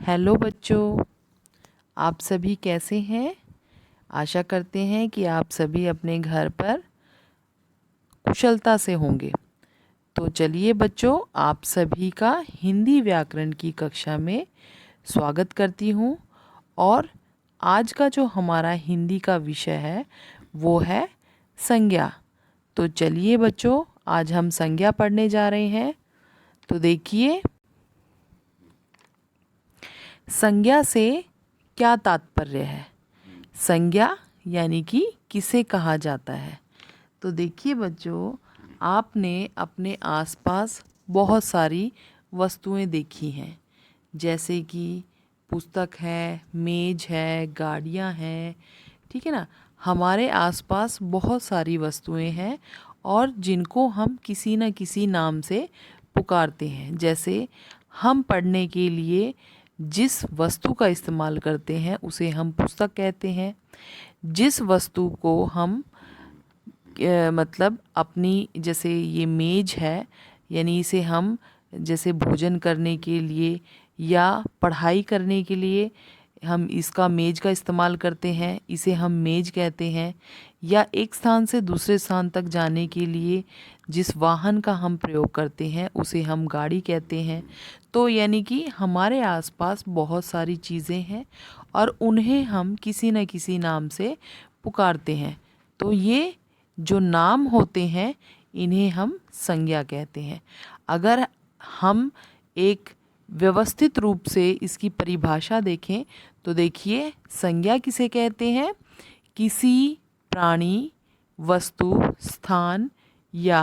Hello बच्चों, आप सभी कैसे हैं। आशा करते हैं कि आप सभी अपने घर पर कुशलता से होंगे। तो चलिए बच्चों, आप सभी का हिंदी व्याकरण की कक्षा में स्वागत करती हूँ। और आज का जो हमारा हिंदी का विषय है वो है संज्ञा। तो चलिए बच्चों, आज हम संज्ञा पढ़ने जा रहे हैं। तो देखिए, संज्ञा से क्या तात्पर्य है। संज्ञा यानी कि किसे कहा जाता है। तो देखिए बच्चों, आपने अपने आसपास बहुत सारी वस्तुएं देखी हैं, जैसे कि पुस्तक है, मेज है, गाड़ियां हैं, ठीक है ना। हमारे आसपास बहुत सारी वस्तुएं हैं और जिनको हम किसी न किसी नाम से पुकारते हैं। जैसे हम पढ़ने के लिए जिस वस्तु का इस्तेमाल करते हैं उसे हम पुस्तक कहते हैं। जिस वस्तु को हम मतलब अपनी, जैसे ये मेज है, यानी इसे हम जैसे भोजन करने के लिए या पढ़ाई करने के लिए हम इसका मेज का इस्तेमाल करते हैं, इसे हम मेज कहते हैं। या एक स्थान से दूसरे स्थान तक जाने के लिए जिस वाहन का हम प्रयोग करते हैं उसे हम गाड़ी कहते हैं। तो यानी कि हमारे आसपास बहुत सारी चीज़ें हैं और उन्हें हम किसी न किसी नाम से पुकारते हैं। तो ये जो नाम होते हैं इन्हें हम संज्ञा कहते हैं। अगर हम एक व्यवस्थित रूप से इसकी परिभाषा देखें तो देखिए, संज्ञा किसे कहते हैं। किसी प्राणी, वस्तु, स्थान या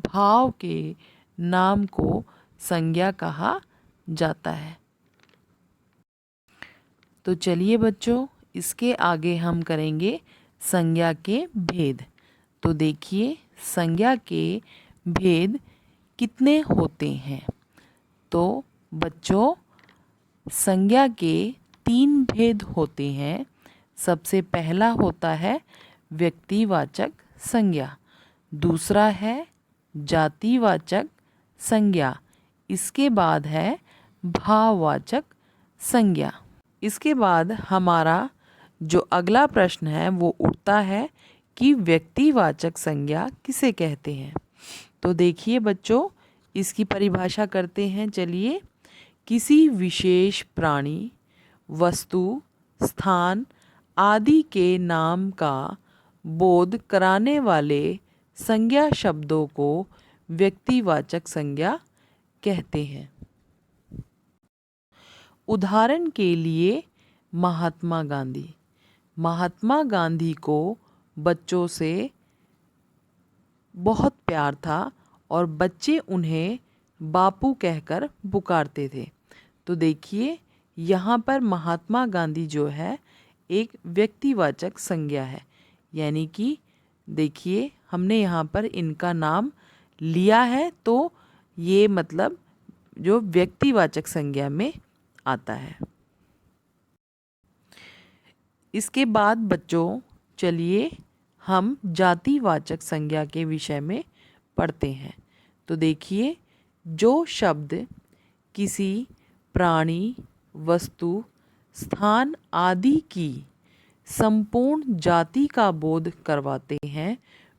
भाव के नाम को संज्ञा कहा जाता है। तो चलिए बच्चों, इसके आगे हम करेंगे संज्ञा के भेद। तो देखिए, संज्ञा के भेद कितने होते हैं। तो बच्चों, संज्ञा के 3 भेद होते हैं। सबसे पहला होता है व्यक्तिवाचक संज्ञा, दूसरा है जातिवाचक संज्ञा, इसके बाद है भाववाचक संज्ञा। इसके बाद हमारा जो अगला प्रश्न है वो उठता है कि व्यक्तिवाचक संज्ञा किसे कहते हैं। तो देखिए बच्चों, इसकी परिभाषा करते हैं। चलिए, किसी विशेष प्राणी, वस्तु, स्थान आदि के नाम का बोध कराने वाले संज्ञा शब्दों को व्यक्तिवाचक संज्ञा कहते हैं। उदाहरण के लिए महात्मा गांधी। महात्मा गांधी को बच्चों से बहुत प्यार था और बच्चे उन्हें बापू कहकर पुकारते थे। तो देखिए, यहाँ पर महात्मा गांधी जो है एक व्यक्तिवाचक संज्ञा है, यानी कि देखिए हमने यहाँ पर इनका नाम लिया है, तो ये मतलब जो व्यक्तिवाचक संज्ञा में आता है। इसके बाद बच्चों, चलिए हम जातिवाचक संज्ञा के विषय में पढ़ते हैं। तो देखिए, जो शब्द किसी प्राणी, वस्तु, स्थान आदि की संपूर्ण जाति का बोध करवाते हैं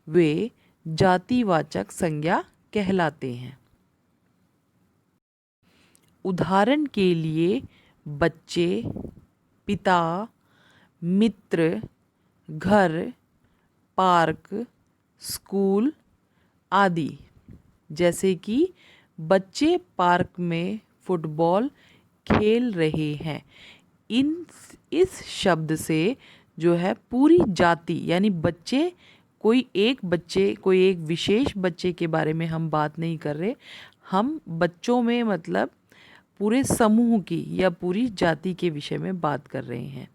वे जातिवाचक संज्ञा कहलाते हैं। उदाहरण के लिए बच्चे, पिता, मित्र, घर, पार्क, स्कूल आदि। जैसे कि बच्चे पार्क में फुटबॉल खेल रहे हैं। इस शब्द से जो है पूरी जाति, यानी बच्चे, कोई एक विशेष बच्चे के बारे में हम बात नहीं कर रहे, हम बच्चों में मतलब पूरे समूह की या पूरी जाति के विषय में बात कर रहे हैं।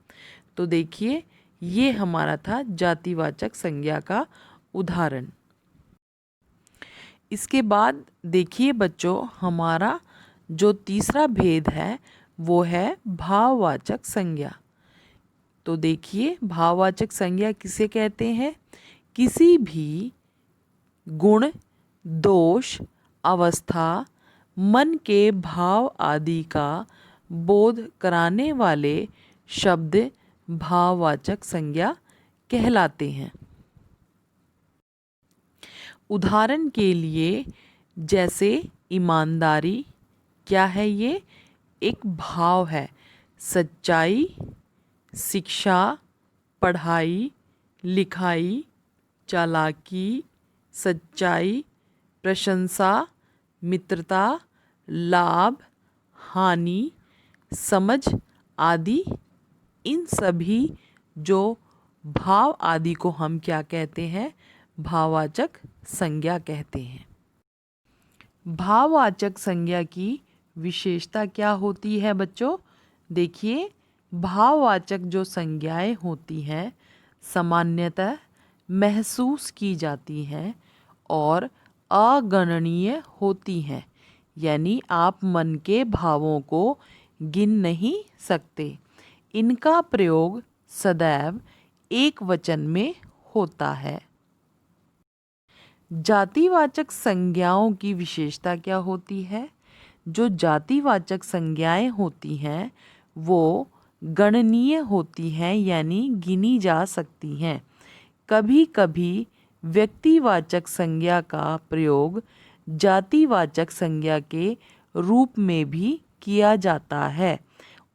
तो देखिए, ये हमारा था जातिवाचक संज्ञा का उदाहरण। इसके बाद देखिए बच्चों, हमारा जो तीसरा भेद है वो है भाववाचक संज्ञा। तो देखिए, भाववाचक संज्ञा किसे कहते हैं। किसी भी गुण, दोष, अवस्था, मन के भाव आदि का बोध कराने वाले शब्द भाववाचक संज्ञा कहलाते हैं। उदाहरण के लिए जैसे ईमानदारी, क्या है ये? एक भाव है। सच्चाई, शिक्षा, पढ़ाई, लिखाई, चालाकी, सच्चाई, प्रशंसा, मित्रता, लाभ, हानि, समझ आदि, इन सभी जो भाव आदि को हम क्या कहते हैं? भाववाचक संज्ञा कहते हैं। भाववाचक संज्ञा की विशेषता क्या होती है बच्चों? देखिए, भाववाचक जो संज्ञाएं होती हैं सामान्यतः महसूस की जाती हैं और अगणनीय होती हैं, यानी आप मन के भावों को गिन नहीं सकते। इनका प्रयोग सदैव एक वचन में होता है। जातिवाचक संज्ञाओं की विशेषता क्या होती है? जो जातिवाचक संज्ञाएं होती हैं वो गणनीय होती हैं, यानी गिनी जा सकती हैं। कभी कभी व्यक्तिवाचक संज्ञा का प्रयोग जातिवाचक संज्ञा के रूप में भी किया जाता है।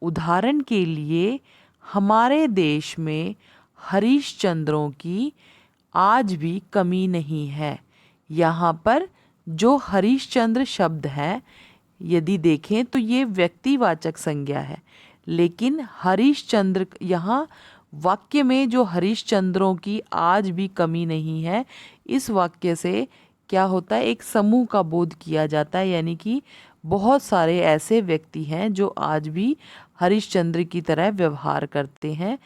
उदाहरण के लिए हमारे देश में हरिश्चंद्रों की आज भी कमी नहीं है। यहाँ पर जो हरिश्चंद्र शब्द है, यदि देखें तो ये व्यक्तिवाचक संज्ञा है, लेकिन हरिश्चंद्र यहाँ वाक्य में जो हरिश्चंद्रों की आज भी कमी नहीं है, इस वाक्य से क्या होता है? एक समूह का बोध किया जाता है, यानी कि बहुत सारे ऐसे व्यक्ति हैं जो आज भी हरिश्चंद्र की तरह व्यवहार करते हैं।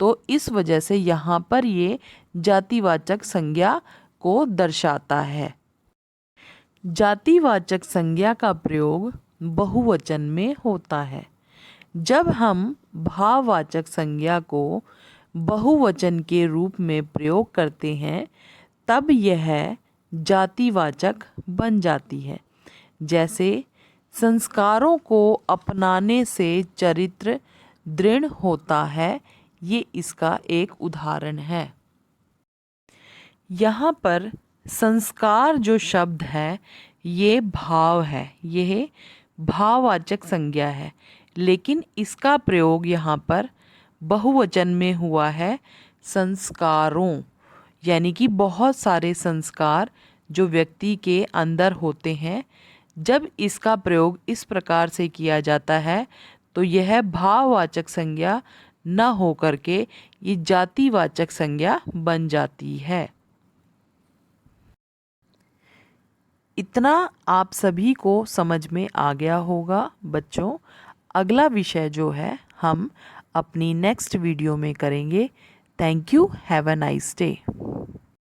तो इस वजह से यहाँ पर ये जातिवाचक संज्ञा को दर्शाता है। जातिवाचक संज्ञा का प्रयोग बहुवचन में होता है। जब हम भाववाचक संज्ञा को बहुवचन के रूप में प्रयोग करते हैं तब यह जातिवाचक बन जाती है। जैसे संस्कारों को अपनाने से चरित्र दृढ़ होता है, ये इसका एक उदाहरण है। यहाँ पर संस्कार जो शब्द है ये भाव है, यह भाववाचक संज्ञा है, लेकिन इसका प्रयोग यहाँ पर बहुवचन में हुआ है संस्कारों, यानी कि बहुत सारे संस्कार जो व्यक्ति के अंदर होते हैं। जब इसका प्रयोग इस प्रकार से किया जाता है तो यह भाववाचक संज्ञा न होकर के ये जातिवाचक संज्ञा बन जाती है। इतना आप सभी को समझ में आ गया होगा बच्चों। अगला विषय जो है हम अपनी नेक्स्ट वीडियो में करेंगे। Thank you. Have a nice day.